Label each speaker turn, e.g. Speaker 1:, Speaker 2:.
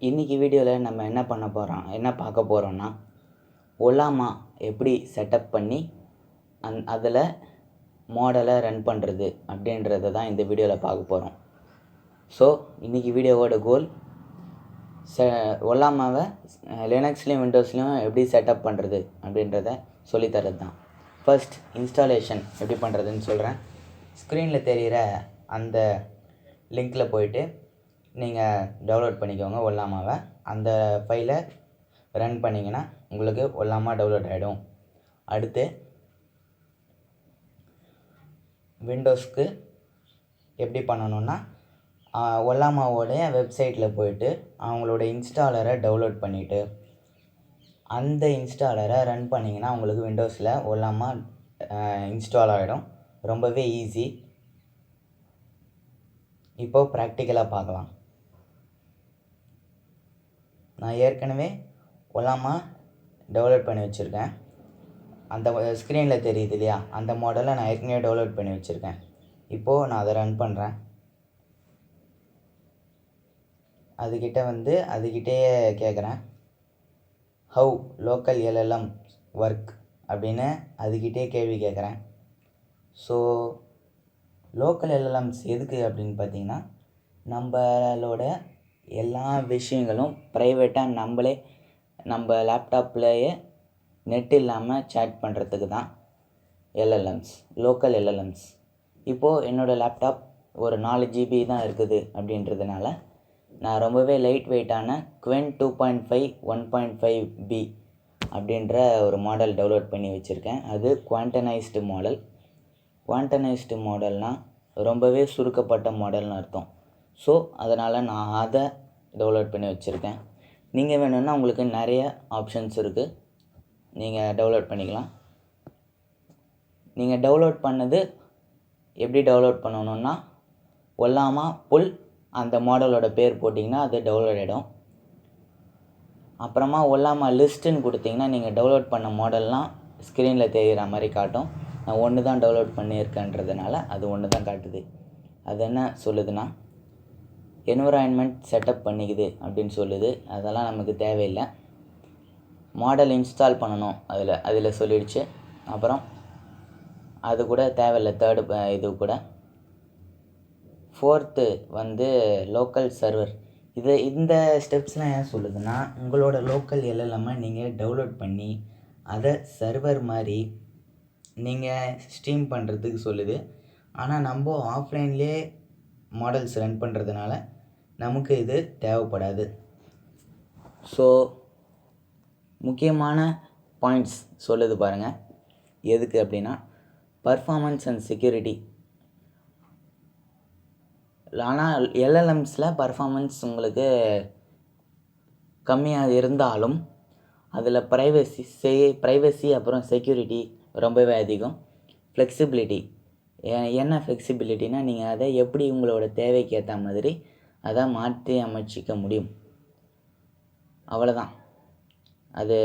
Speaker 1: இன்றைக்கி வீடியோவில் நம்ம என்ன பார்க்க போகிறோன்னா ஒலாமா எப்படி செட்டப் பண்ணி அதில் மாடலை ரன் பண்ணுறது அப்படின்றத தான் இந்த வீடியோவில் பார்க்க போகிறோம். ஸோ இன்றைக்கி வீடியோவோட கோல் ஒலாமாவை லினக்ஸ்லேயும் விண்டோஸ்லேயும் எப்படி செட்டப் பண்ணுறது அப்படின்றத சொல்லித்தரது தான். ஃபர்ஸ்ட் இன்ஸ்டாலேஷன் எப்படி பண்ணுறதுன்னு சொல்கிறேன். ஸ்க்ரீனில் தெரிகிற அந்த லிங்க்கில் போயிட்டு நீங்கள் டவுன்லோட் பண்ணிக்கோங்க ஒலாமாவை. அந்த ஃபைலை ரன் பண்ணிங்கன்னா உங்களுக்கு ஒலாமா டவுன்லோட் ஆகிடும். அடுத்து விண்டோஸ்க்கு எப்படி பண்ணணுன்னா ஒலாமாவோடைய வெப்சைட்டில் போயிட்டு அவங்களோட இன்ஸ்டாலரை டவுன்லோட் பண்ணிவிட்டு அந்த இன்ஸ்டாலரை ரன் பண்ணிங்கன்னா உங்களுக்கு விண்டோஸில் ஒலாமா இன்ஸ்டால் ஆகிடும். ரொம்பவே ஈஸி. இப்போது ப்ராக்டிக்கலாக பார்க்கலாம். நான் ஏற்கனவே ஒலாமா டவுன்லோட் பண்ணி வச்சுருக்கேன். அந்த ஸ்க்ரீனில் தெரியுது இல்லையா, அந்த மாடலை நான் ஏற்கனவே டவுன்லோட் பண்ணி வச்சுருக்கேன். இப்போது நான் அதை ரன் பண்ணுறேன். அதுக்கிட்டே கேட்குறேன் ஹவு லோக்கல் எல்எல்எம் ஒர்க் அப்படின்னு அதுக்கிட்டே கேள்வி கேட்குறேன். ஸோ லோக்கல் எல்எல்எம்ஸ் எதுக்கு அப்படின்னு பார்த்தீங்கன்னா, நம்மளோட எல்லா விஷயங்களும் ப்ரைவேட்டாக நம்ம லேப்டாப்லேயே நெட் இல்லாமல் சேட் பண்ணுறதுக்கு தான் எல்எல்எம்ஸ், லோக்கல் எல்எல்எம்ஸ். இப்போது என்னோடய லேப்டாப் ஒரு 4 GB தான் இருக்குது அப்படின்றதுனால நான் ரொம்பவே லைட் வெயிட்டான Qwen 2.5 1.5B அப்படின்ற ஒரு மாடல் டவுன்லோட் பண்ணி வச்சுருக்கேன். அது குவாண்டனைஸ்டு மாடல். குவாண்டனைஸ்டு மாடல்னால் ரொம்பவே சுருக்கப்பட்ட மாடல்னு அர்த்தம். ஸோ அதனால் நான் அதை டவுன்லோட் பண்ணி வச்சுருக்கேன். நீங்கள் வேணும்னா உங்களுக்கு நிறைய ஆப்ஷன்ஸ் இருக்குது, நீங்கள் டவுன்லோட் பண்ணிக்கலாம். நீங்கள் டவுன்லோட் பண்ணது எப்படி டவுன்லோட் பண்ணணுன்னா ஒலாமா புல் அந்த மாடலோட பேர் போட்டிங்கன்னா அது டவுன்லோட் ஆகிடும். அப்புறமா ஒலாமா லிஸ்ட்டுன்னு கொடுத்திங்கன்னா நீங்கள் டவுன்லோட் பண்ண மாடல்லாம் ஸ்க்ரீனில் தெரிகிற மாதிரி காட்டும். நான் ஒன்று தான் டவுன்லோட் பண்ணியிருக்கேன்றதுனால அது ஒன்று தான் காட்டுது. அது என்ன சொல்லுதுன்னா என்விரான்மெண்ட் செட்டப் பண்ணிக்குது அப்படின்னு சொல்லுது. அதெல்லாம் நமக்கு தேவையில்லை. மாடல் இன்ஸ்டால் பண்ணணும் அதில் சொல்லிடுச்சு. அப்புறம் அது கூட தேவையில்லை. இது கூட ஃபோர்த்து லோக்கல் சர்வர். இந்த ஸ்டெப்ஸ்லாம் ஏன் சொல்லுதுன்னா, உங்களோட லோக்கல் எல்எல்எம்மை நீங்கள் டவுன்லோட் பண்ணி அதை சர்வர் மாதிரி நீங்கள் ஸ்ட்ரீம் பண்ணுறதுக்கு சொல்லுது. ஆனால் நம்ம ஆஃப்லைன்லேயே மாடல்ஸ் ரன் பண்ணுறதுனால நமக்கு இது தேவைப்படாது. ஸோ முக்கியமான பாயிண்ட்ஸ் சொல்லுது பாருங்கள். எதுக்கு அப்படின்னா பர்ஃபார்மன்ஸ் அண்ட் செக்யூரிட்டி. ஆனால் எல்எல்எம்ஸில் பர்ஃபார்மன்ஸ் உங்களுக்கு கம்மியாக இருந்தாலும் அதில் ப்ரைவசி அப்புறம் செக்யூரிட்டி ரொம்பவே அதிகம். ஃப்ளெக்சிபிலிட்டி. என்ன ஃப்ளெக்சிபிலிட்டினா நீங்கள் அதை எப்படி உங்களோட தேவைக்கு ஏற்ற மாதிரி அதை மாற்றி அமைச்சிக்க முடியும். அவ்வளோதான். அது